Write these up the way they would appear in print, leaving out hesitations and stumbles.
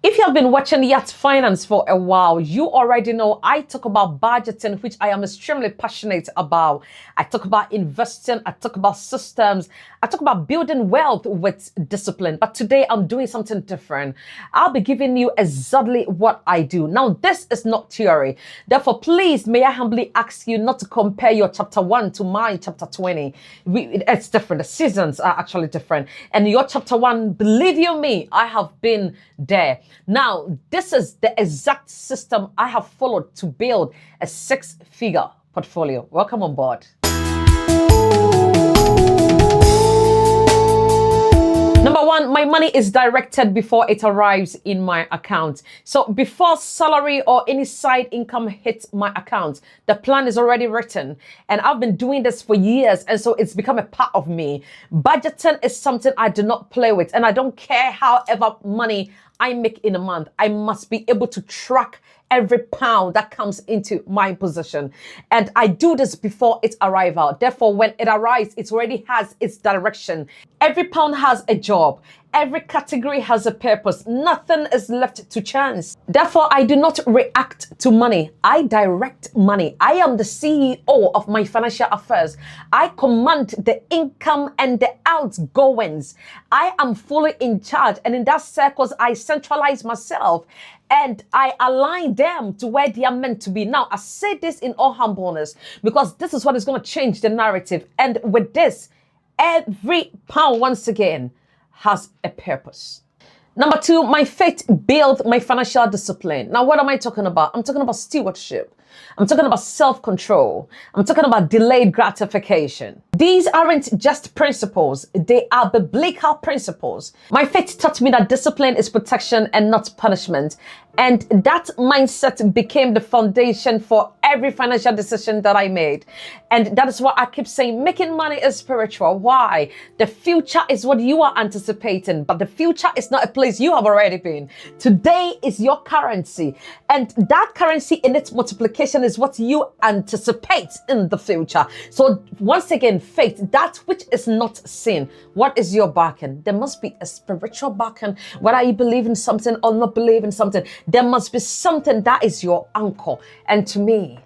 If you have been watching YAT Finance for a while, you already know I talk about budgeting, which I am extremely passionate about. I talk about investing, I talk about systems, I talk about building wealth with discipline. But today I'm doing something different. I'll be giving you exactly what I do. Now, this is not theory. Therefore, please, may I humbly ask you not to compare your chapter 1 to my chapter 20. It's different. The seasons are actually different. And your chapter 1, believe you me, I have been there. Now, this is the exact system I have followed to build a 6-figure portfolio. Welcome on board. Number 1, my money is directed before it arrives in my account. So before salary or any side income hits my account, the plan is already written. And I've been doing this for years. And so it's become a part of me. Budgeting is something I do not play with. And I don't care however money I make in a month. I must be able to track every pound that comes into my possession. And I do this before its arrival. Therefore, when it arrives, it already has its direction. Every pound has a job. Every category has a purpose. Nothing is left to chance. Therefore, I do not react to money. I direct money. I am the CEO of my financial affairs. I command the income and the outgoings. I am fully in charge. And in that circles, I centralize myself and I align them to where they are meant to be. Now, I say this in all humbleness because this is what is going to change the narrative. And with this, every pound, once again, has a purpose. Number 2, my faith builds my financial discipline. Now, what am I talking about? I'm talking about stewardship. I'm talking about self-control. I'm talking about delayed gratification. These aren't just principles. They are biblical principles. My faith taught me that discipline is protection and not punishment. And that mindset became the foundation for every financial decision that I made. And that is why I keep saying making money is spiritual. Why? The future is what you are anticipating, but the future is not a place you have already been. Today is your currency. And that currency in its multiplication is what you anticipate in the future. So once again, faith, that which is not seen. What is your backing? There must be a spiritual backing, whether you believe in something or not believe in something. There must be something that is your anchor. And to me,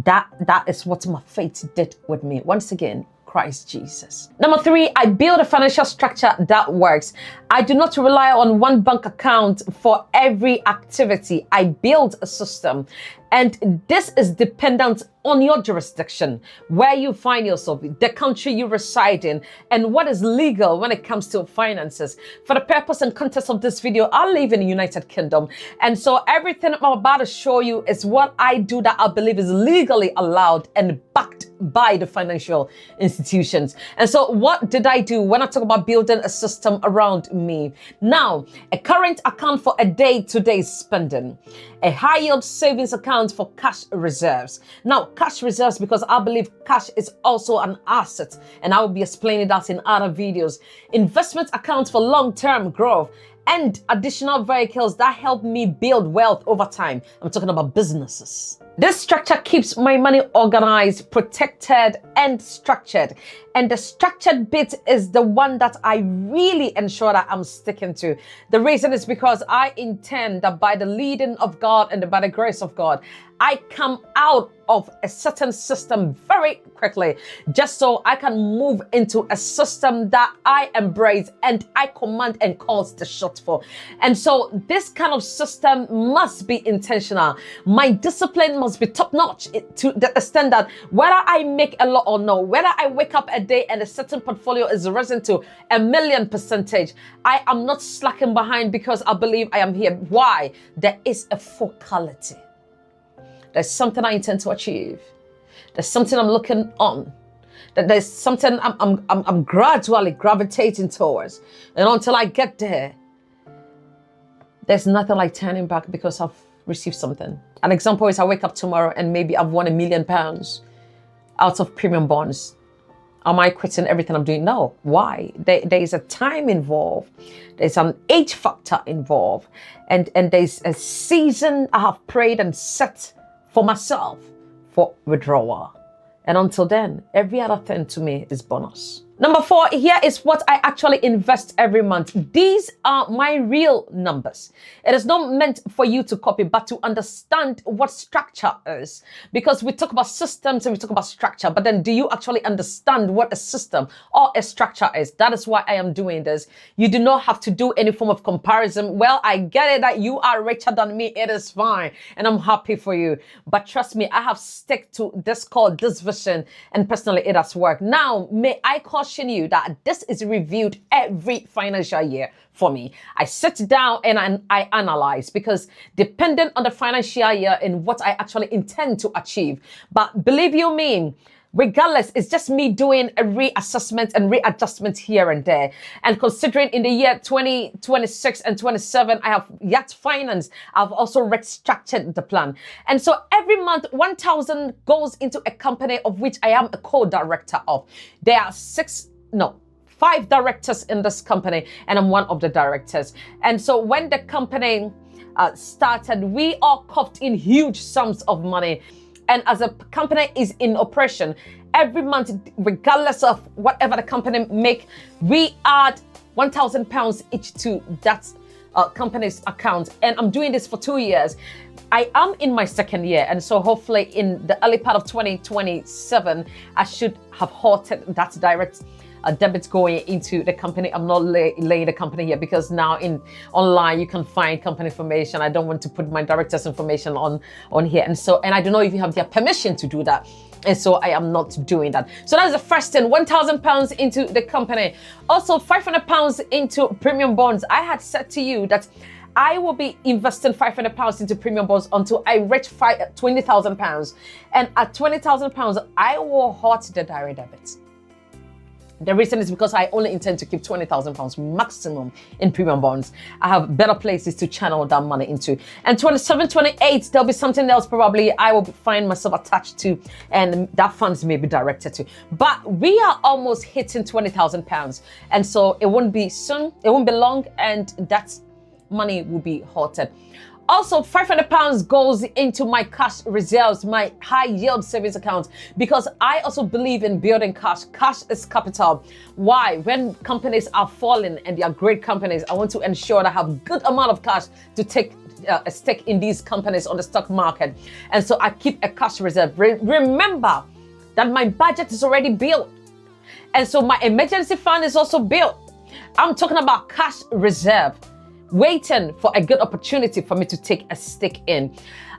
that is what my faith did with me. Once again, Christ Jesus. Number 3, I build a financial structure that works. I do not rely on one bank account for every activity. I build a system. And this is dependent on your jurisdiction, where you find yourself, the country you reside in, and what is legal when it comes to finances. For the purpose and context of this video, I live in the United Kingdom. And so everything I'm about to show you is what I do that I believe is legally allowed and backed by the financial institutions. And so what did I do when I talk about building a system around me? Now, a current account for a day-to-day spending, a high yield savings account for cash reserves. Now, cash reserves, because I believe cash is also an asset, and I will be explaining that in other videos. Investment accounts for long-term growth and additional vehicles that help me build wealth over time. I'm talking about businesses. This structure keeps my money organized, protected, and structured. And the structured bit is the one that I really ensure that I'm sticking to. The reason is because I intend that by the leading of God and by the grace of God, I come out of a certain system very quickly, just so I can move into a system that I embrace and I command and cause the shot for. And so this kind of system must be intentional. My discipline must be top notch to the extent that whether I make a lot or no, whether I wake up a day and a certain portfolio is risen to 1,000,000%, I am not slacking behind because I believe I am here. Why? There is a focality. There's something I intend to achieve. There's something I'm looking on. There's something I'm gradually gravitating towards. And until I get there, there's nothing like turning back because I've received something. An example is I wake up tomorrow and maybe I've won £1,000,000 out of premium bonds. Am I quitting everything I'm doing? No. Why? There is a time involved. There's an age factor involved. And there's a season I have prayed and set for myself for withdrawal. And until then, every other thing to me is bonus. Number 4, here is what I actually invest every month. These are my real numbers. It is not meant for you to copy, but to understand what structure is. Because we talk about systems and we talk about structure, but then do you actually understand what a system or a structure is? That is why I am doing this. You do not have to do any form of comparison. Well, I get it that you are richer than me. It is fine. And I'm happy for you. But trust me, I have stuck to this call, this vision, and personally it has worked. Now, may I caution you that this is reviewed every financial year for me. I sit down and I analyze, because dependent on the financial year and what I actually intend to achieve. But believe you me, regardless, it's just me doing a reassessment and readjustment here and there. And considering in the year 2026 and 27, I have YAT Finance. I've also restructured the plan. And so every month, 1,000 goes into a company of which I am a co-director of. There are 5 directors in this company, and I'm one of the directors. And so when the company started, we all coughed in huge sums of money. And as a company is in operation, every month, regardless of whatever the company make, we add £1,000 each to that company's account. And I'm doing this for 2 years. I am in my 2nd year. And so hopefully in the early part of 2027, I should have halted that direct debits going into the company. I'm not laying the company here, because now online you can find company information. I don't want to put my director's information on here, and I don't know if you have their permission to do that, and so I am not doing that. So that's the first thing. £1,000 into the company. Also £500 into premium bonds. I had said to you that I will be investing £500 into premium bonds until I reach £20,000, and at £20,000 I will halt the direct debits. The reason is because I only intend to keep £20,000 maximum in premium bonds. I have better places to channel that money into. And 27, 28, there'll be something else probably I will find myself attached to, and that funds may be directed to. But we are almost hitting £20,000. And so it won't be soon, it won't be long, and that money will be halted. Also, £500 goes into my cash reserves, my high yield savings account, because I also believe in building cash. Cash is capital. Why? When companies are falling and they are great companies, I want to ensure that I have good amount of cash to take a stake in these companies on the stock market. And so I keep a cash reserve. Remember that my budget is already built. And so my emergency fund is also built. I'm talking about cash reserve, waiting for a good opportunity for me to take a stake in.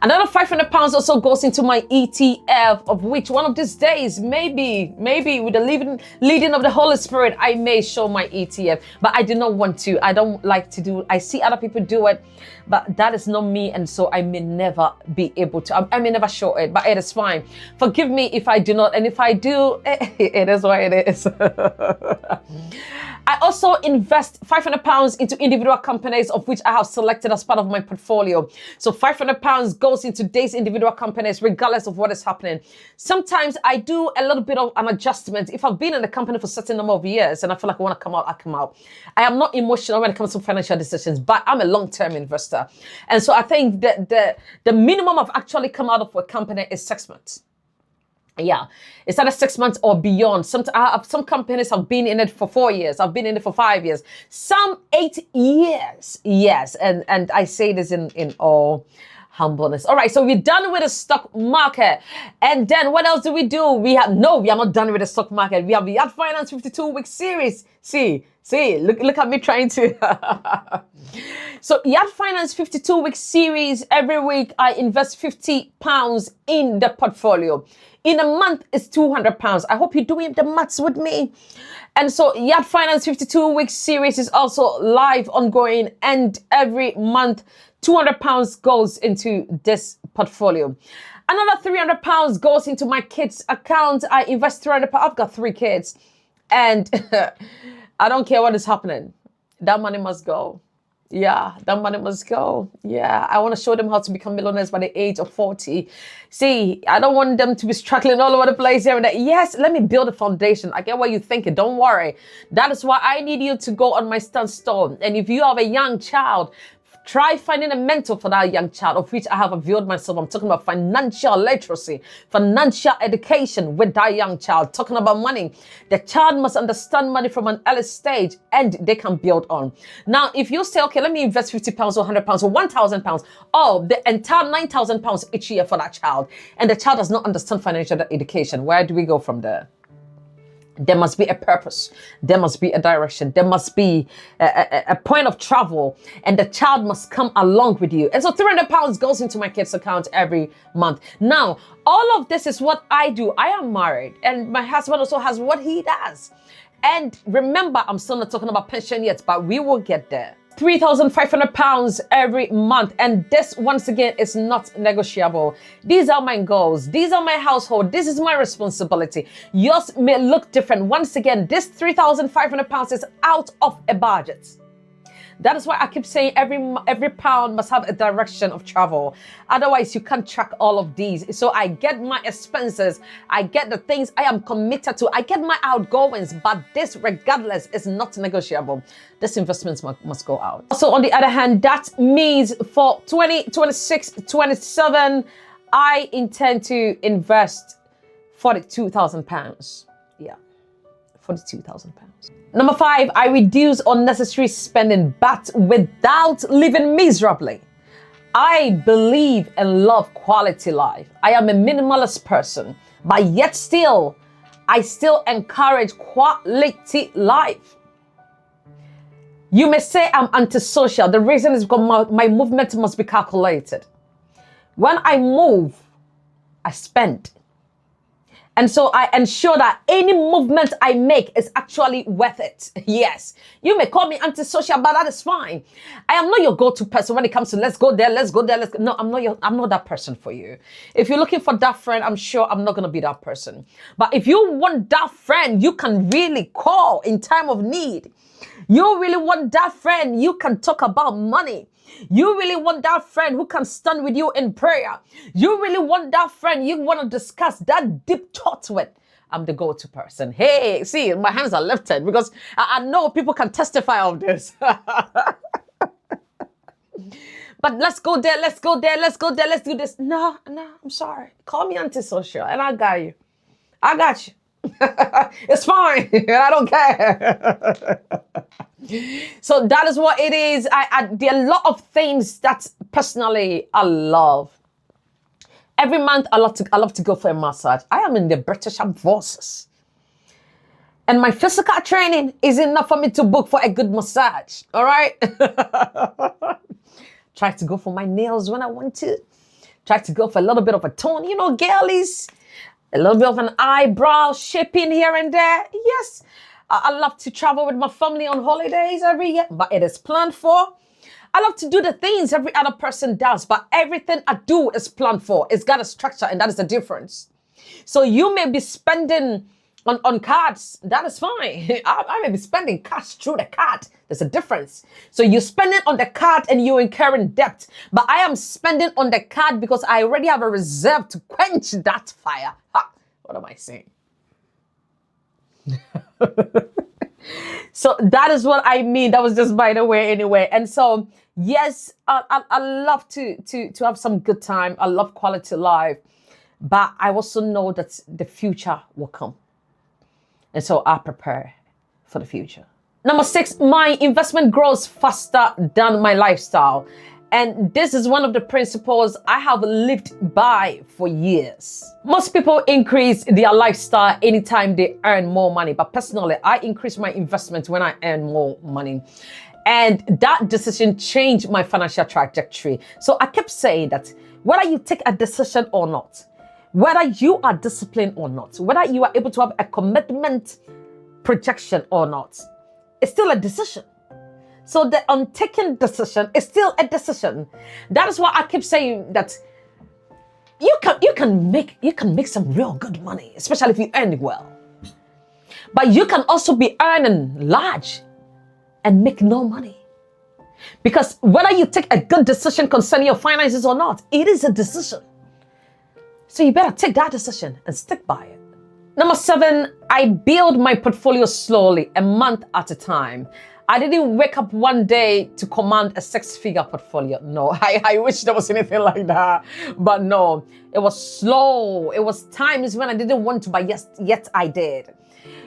Another £500 also goes into my ETF, of which one of these days, maybe with the leading of the Holy Spirit, I may show my ETF. But I do not want to. I don't like to do. I see other people do it, but that is not me, and so I may never be able to. I may never show it, but it is fine. Forgive me if I do not, and if I do, it is what it is. I also invest £500 into individual companies, of which I have selected as part of my portfolio. So £500 goes into these individual companies, regardless of what is happening. Sometimes I do a little bit of an adjustment. If I've been in the company for a certain number of years and I feel like I want to come out, I come out. I am not emotional when it comes to financial decisions, but I'm a long-term investor. And so I think that the minimum I've actually come out of a company is 6 months. Yeah, it's either 6 months or beyond. Some companies have been in it for 4 years. I've been in it for 5 years. Some 8 years. Yes, and I say this in all humbleness. All right, so we're done with the stock market. And then what else do? We are not done with the stock market. We have the YAT Finance 52-week series. See, look at me trying to. So YAT Finance 52-week series, every week I invest £50 in the portfolio. In a month, it's £200. I hope you're doing the maths with me. And so YAT Finance 52-week series is also live, ongoing, and every month, £200 goes into this portfolio. Another £300 goes into my kids' account. I invest £300. I've got 3 kids, and I don't care what is happening. That money must go. Yeah, that money must go. Yeah, I want to show them how to become millionaires by the age of 40. See, I don't want them to be struggling all over the place here and there. Yes, let me build a foundation. I get what you're thinking. Don't worry. That is why I need you to go on my stand store. And if you have a young child, Try finding a mentor for that young child, of which I have availed myself. I'm talking about financial literacy, financial education with that young child, talking about money. The child must understand money from an early stage and they can build on. Now, if you say, okay, let me invest £50 or £100 or £1,000, or the entire £9,000 each year for that child, and the child does not understand financial education, where do we go from there? There must be a purpose. There must be a direction. There must be a point of travel, and the child must come along with you. And so £300 goes into my kids' account every month. Now, all of this is what I do. I am married, and my husband also has what he does. And remember, I'm still not talking about pension yet, but we will get there. £3,500 every month. And this, once again, is not negotiable. These are my goals. These are my household. This is my responsibility. Yours may look different. Once again, this £3,500 is out of a budget. That is why I keep saying every pound must have a direction of travel. Otherwise, you can't track all of these. So I get my expenses. I get the things I am committed to. I get my outgoings. But this, regardless, is not negotiable. This investment must go out. So on the other hand, that means for 2026, 27, I intend to invest £42,000. Yeah, £42,000. Number 5, I reduce unnecessary spending, but without living miserably. I believe and love quality life. I am a minimalist person, but yet I still encourage quality life. You may say I'm antisocial. The reason is because my movement must be calculated. When I move, I spend. And so I ensure that any movement I make is actually worth it. Yes, you may call me antisocial, but that is fine. I am not your go-to person when it comes to let's go there, let's go there, let's go. No, I'm not that person for you. If you're looking for that friend, I'm sure I'm not gonna be that person. But if you want that friend you can really call in time of need, you really want that friend you can talk about money. You really want that friend who can stand with you in prayer. You really want that friend you want to discuss that deep thoughts with. I'm the go-to person. Hey, see, my hands are lifted because I know people can testify of this. But let's go there, let's go there, let's go there, let's do this. No, I'm sorry. Call me antisocial and I got you. I got you. It's fine. I don't care. So that is what it is. There are a lot of things that personally I love. Every month I love to go for a massage. I am in the British Armed Forces, and my physical training is enough for me to book for a good massage. All right. Try to go for my nails when I want to. Try to go for a little bit of a tone, girlies. A little bit of an eyebrow shaping here and there. Yes, I love to travel with my family on holidays every year, but it is planned for. I love to do the things every other person does, but everything I do is planned for. It's got a structure, and that is the difference. So you may be spending on cards. That is fine. I may be spending cash through the card. There's a difference. So you spend it on the card and you're incurring debt. But I am spending on the card because I already have a reserve to quench that fire. Ha, what am I saying? So that is what I mean. That was just by the way anyway. And so, yes, I love to have some good time. I love quality life. But I also know that the future will come. And so I prepare for the future. Number 6, my investment grows faster than my lifestyle. And this is one of the principles I have lived by for years. Most people increase their lifestyle anytime they earn more money. But personally, I increase my investment when I earn more money. And that decision changed my financial trajectory. So I kept saying that whether you take a decision or not, whether you are disciplined or not, whether you are able to have a commitment projection or not, it's still a decision. So the untaken decision is still a decision. That is why I keep saying that you can make some real good money, especially if you earn well. But you can also be earning large and make no money. Because whether you take a good decision concerning your finances or not, it is a decision. So you better take that decision and stick by it. Number 7, I build my portfolio slowly, a month at a time. I didn't wake up one day to command a six-figure portfolio. No, I wish there was anything like that. But no, it was slow. It was times when I didn't want to, but yes, yet I did.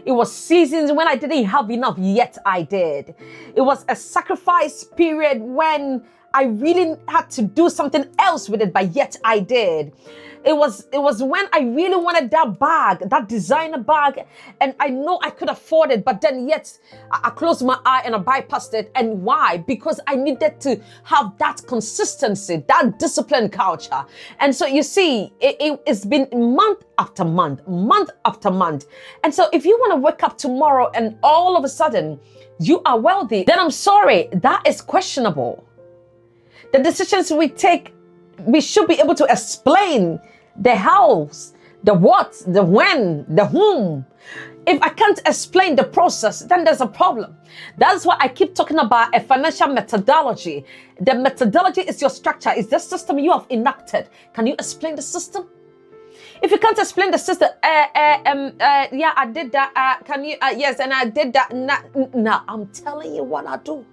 It was seasons when I didn't have enough, yet I did. It was a sacrifice period when I really had to do something else with it, but yet I did. It was when I really wanted that bag, that designer bag, and I know I could afford it, but then yet I closed my eye and I bypassed it. And why? Because I needed to have that consistency, that discipline culture. And so you see, it's been month after month, month after month. And so if you want to wake up tomorrow and all of a sudden you are wealthy, then I'm sorry, that is questionable. The decisions we take, we should be able to explain the hows, the what, the when, the whom. If I can't explain the process, then there's a problem. That's why I keep talking about a financial methodology. The methodology is your structure, is the system you have enacted. Can you explain the system? If you can't explain the system, yeah, I did that. Can you? Yes, and I did that. Nah, I'm telling you what I do.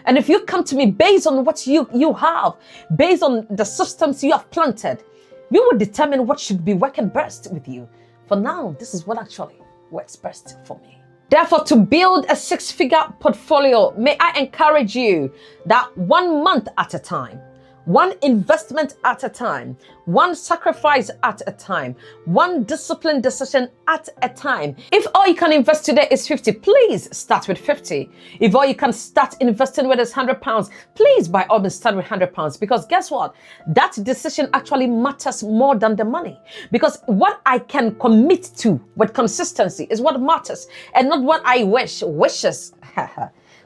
And if you come to me based on what you have, based on the systems you have planted, you will determine what should be working best with you. For now, this is what actually works best for me. Therefore, to build a six-figure portfolio, may I encourage you that 1 month at a time, one investment at a time, one sacrifice at a time, one disciplined decision at a time. If all you can invest today is 50, please start with 50. If all you can start investing with is £100, please by all means start with £100. Because guess what? That decision actually matters more than the money. Because what I can commit to with consistency is what matters, and not what I wishes.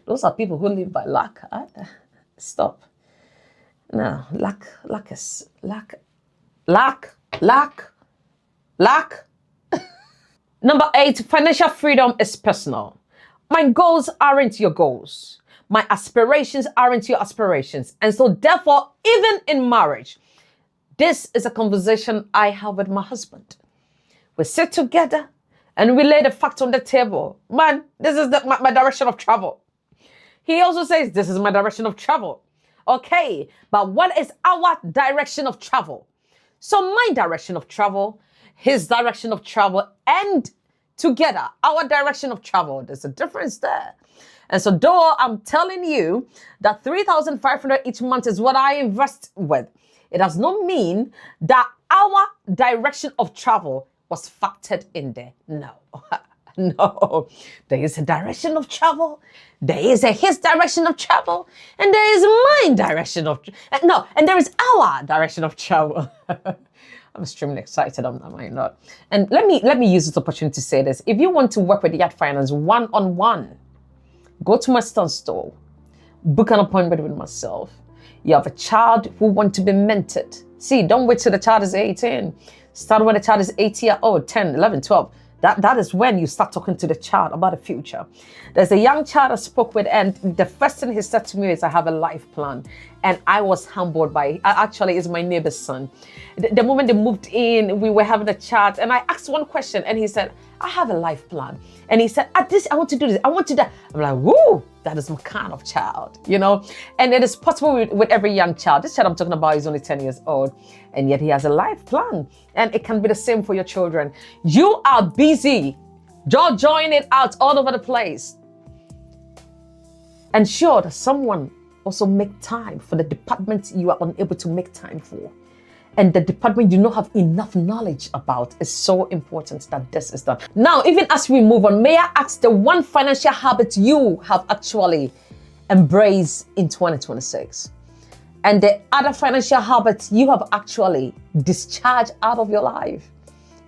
Those are people who live by luck. Stop. No, lack. Number 8, financial freedom is personal. My goals aren't your goals. My aspirations aren't your aspirations. And so therefore, even in marriage, this is a conversation I have with my husband. We sit together and we lay the facts on the table. Man, this is my direction of travel. He also says, this is my direction of travel. Okay, but what is our direction of travel? So my direction of travel, his direction of travel, and together, our direction of travel, there's a difference there. And so though I'm telling you that 3,500 each month is what I invest with, it does not mean that our direction of travel was factored in there. No. No, there is a direction of travel, there is his direction of travel, and there is my direction of and there is our direction of travel. I'm extremely excited, am I not? And let me use this opportunity to say this. If you want to work with YAT Finance one-on-one, go to my store, book an appointment with myself. You have a child who wants to be mentored. See, don't wait till the child is 18. Start when the child is 8 years old, 10, 11, 12. That is when you start talking to the child about the future. There's a young child I spoke with, and the first thing he said to me is, I have a life plan. And I was humbled by it. Actually, it's my neighbor's son. The moment they moved in, we were having a chat, and I asked one question, and he said, I have a life plan. And he said, at this, I want to do this, I want to do that. I'm like, woo, that is my kind of child, you know? And it is possible with every young child. This child I'm talking about is only 10 years old, and yet he has a life plan. And it can be the same for your children. You are busy, drawing it out all over the place. Ensure that someone also make time for the department you are unable to make time for. And the department you don't have enough knowledge about is so important that this is done. Now, even as we move on, may I ask the one financial habit you have actually embraced in 2026? And the other financial habits you have actually discharged out of your life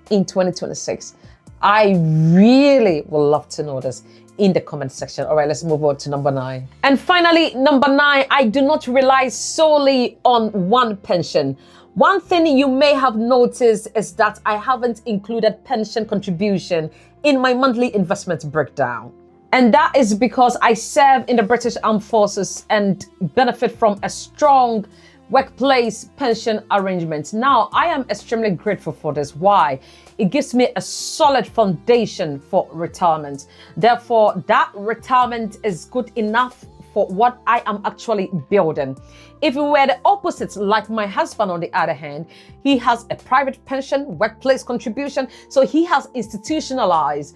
in 2026? I really would love to know this in the comment section. All right, let's move on to number 9. And finally, number 9, I do not rely solely on one pension. One thing you may have noticed is that I haven't included pension contribution in my monthly investment breakdown. And that is because I serve in the British Armed Forces and benefit from a strong workplace pension arrangements. Now, I am extremely grateful for this. Why? It gives me a solid foundation for retirement. Therefore, that retirement is good enough for what I am actually building. If it were the opposite, like my husband on the other hand, he has a private pension, workplace contribution, so he has institutionalized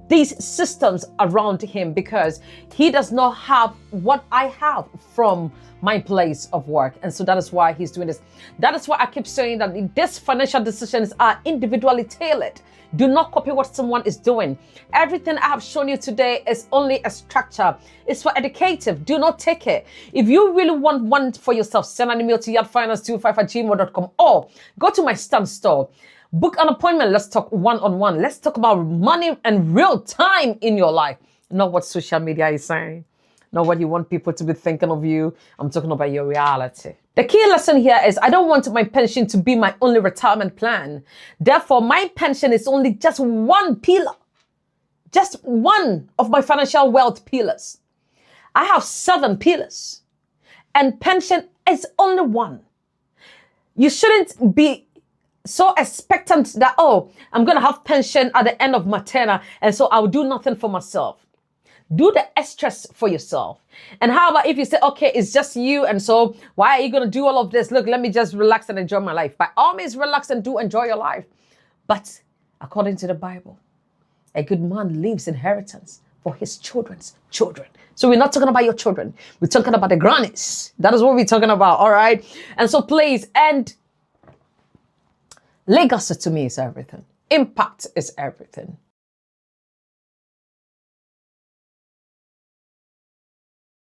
these systems around him because he does not have what I have from my place of work. And so that is why he's doing this. That is why I keep saying that these financial decisions are individually tailored. Do not copy what someone is doing. Everything I have shown you today is only a structure. It's for educative. Do not take it. If you really want one for yourself, send an email to yatfinance25@gmail.com or go to my stamp store. Book an appointment. Let's talk one-on-one. Let's talk about money and real time in your life. Not what social media is saying. Not what you want people to be thinking of you. I'm talking about your reality. The key lesson here is I don't want my pension to be my only retirement plan. Therefore, my pension is only just one pillar, just one of my financial wealth pillars. I have 7 pillars and pension is only one. You shouldn't be so expectant that, oh, I'm going to have pension at the end of my tenure and so I'll do nothing for myself. Do the extras for yourself. And how about if you say, okay, it's just you, and so why are you going to do all of this? Look, let me just relax and enjoy my life. By all means, relax and do enjoy your life. But according to the Bible, a good man leaves inheritance for his children's children. So we're not talking about your children. We're talking about the grannies. That is what we're talking about, all right? And so please, and legacy to me is everything. Impact is everything.